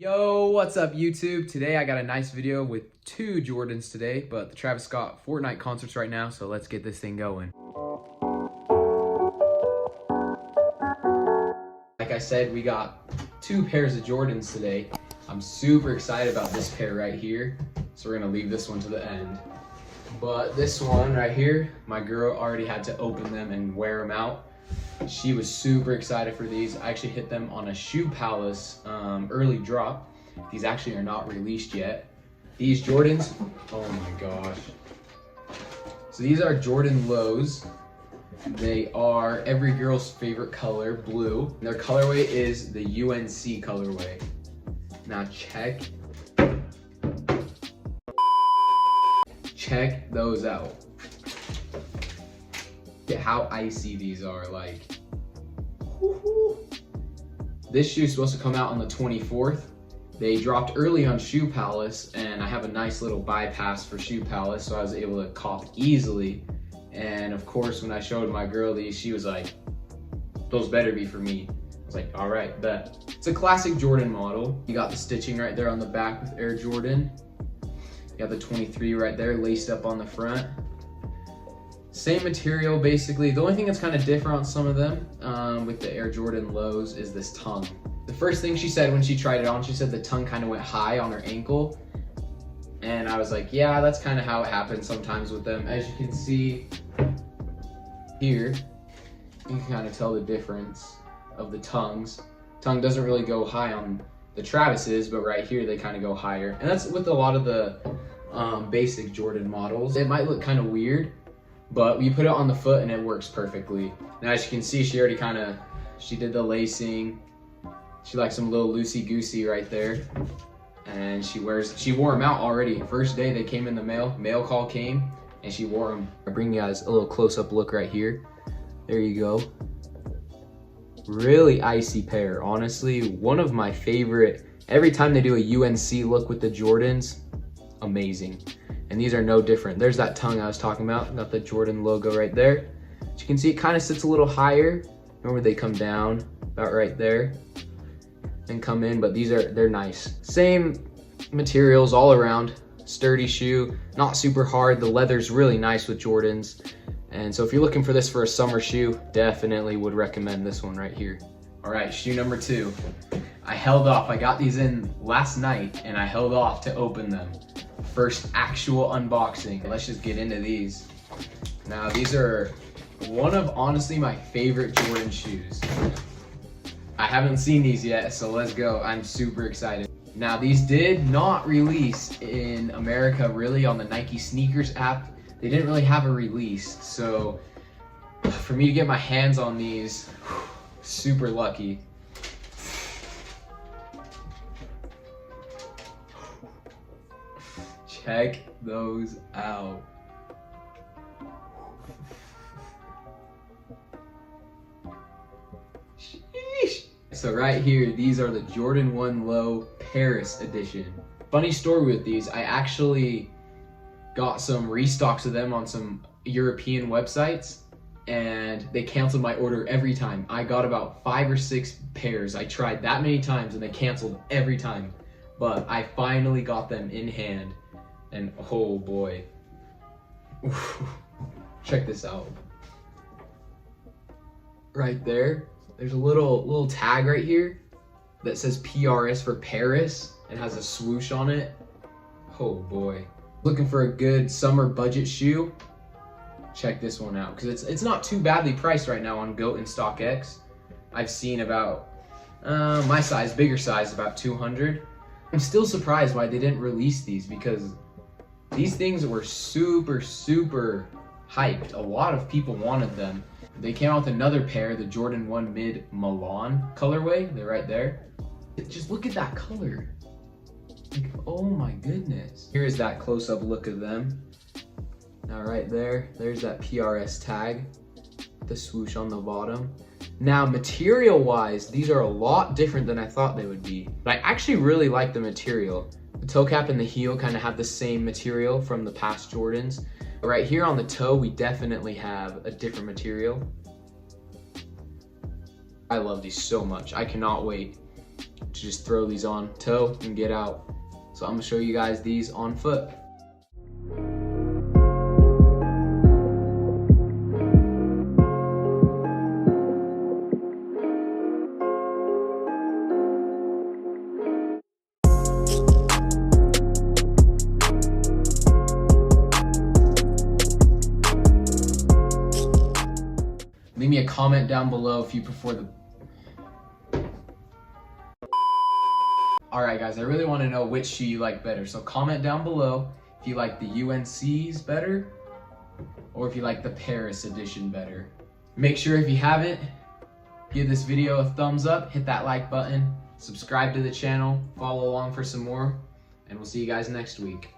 Yo, what's up YouTube? Today I got a nice video with two Jordans today, but the Travis Scott Fortnite concert's right now, so let's get this thing going. Like I said, we got two pairs of Jordans today. I'm super excited about this pair right here, so we're gonna leave this one to the end. But this one right here, my girl already had to open them and wear them out. She was super excited for these. I actually hit them on a Shoe Palace early drop. These actually are not released yet. These Jordans, oh my gosh. So these are Jordan Lows. They are every girl's favorite color, blue. Their colorway is the UNC colorway. Now check those out. Look at how icy these are, like. This shoe is supposed to come out on the 24th. They dropped early on Shoe Palace, and I have a nice little bypass for Shoe Palace, so I was able to cop easily. And of course, when I showed my girl these, she was like, those better be for me. I was like, all right, bet. It's a classic Jordan model. You got the stitching right there on the back with Air Jordan. You got the 23 right there laced up on the front. Same material, basically. The only thing that's kind of different on some of them with the Air Jordan Lows is this tongue. The first thing she said when she tried it on, she said the tongue kind of went high on her ankle. And I was like, yeah, that's kind of how it happens sometimes with them. As you can see here, you can kind of tell the difference of the tongues. Tongue doesn't really go high on the Travis's, but right here they kind of go higher. And that's with a lot of the basic Jordan models. It might look kind of weird, but you put it on the foot and it works perfectly. Now, as you can see, she already she did the lacing. She likes some little loosey-goosey right there. And she wore them out already. First day they came in the mail call came, and she wore them. I'll bring you guys a little close-up look right here. There you go. Really icy pair, honestly. One of my favorite. Every time they do a UNC look with the Jordans, amazing. And these are no different. There's that tongue I was talking about. Got the Jordan logo right there. As you can see, it kind of sits a little higher. Normally they come down about right there and come in, but they're nice. Same materials all around. Sturdy shoe, not super hard. The leather's really nice with Jordans. And so if you're looking for this for a summer shoe, definitely would recommend this one right here. All right, shoe number 2. I held off. I got these in last night and I held off to open them. First actual unboxing. Let's just get into these. Now, these are one of honestly my favorite Jordan shoes. I haven't seen these yet, so let's go. I'm super excited. Now, these did not release in America really on the Nike sneakers app. They didn't really have a release, so for me to get my hands on these, super lucky. Check those out. Sheesh. So right here, these are the Jordan 1 Low Paris edition. Funny story with these, I actually got some restocks of them on some European websites, and they canceled my order every time. I got about 5 or 6 pairs. I tried that many times and they canceled every time. But I finally got them in hand. And oh boy, check this out. Right there, there's a little tag right here that says PRS for Paris and has a swoosh on it. Oh boy. Looking for a good summer budget shoe? Check this one out, because it's not too badly priced right now on GOAT and StockX. I've seen about my size, bigger size, about 200. I'm still surprised why they didn't release these, because these things were super hyped. A lot of people wanted them. They came out with another pair, the Jordan 1 Mid Milan colorway. They're right there. Just look at that color. Like, oh my goodness. Here's that close-up look of them. Now right there, there's that PRS tag, the swoosh on the bottom. Now, material-wise, these are a lot different than I thought they would be. But I actually really like the material. The toe cap and the heel kind of have the same material from the past Jordans. But right here on the toe, we definitely have a different material. I love these so much. I cannot wait to just throw these on toe and get out. So I'm gonna show you guys these on foot. Leave me a comment down below if you prefer the... Alright guys, I really want to know which shoe you like better. So comment down below if you like the UNCs better or if you like the Paris edition better. Make sure if you haven't, give this video a thumbs up, hit that like button, subscribe to the channel, follow along for some more, and we'll see you guys next week.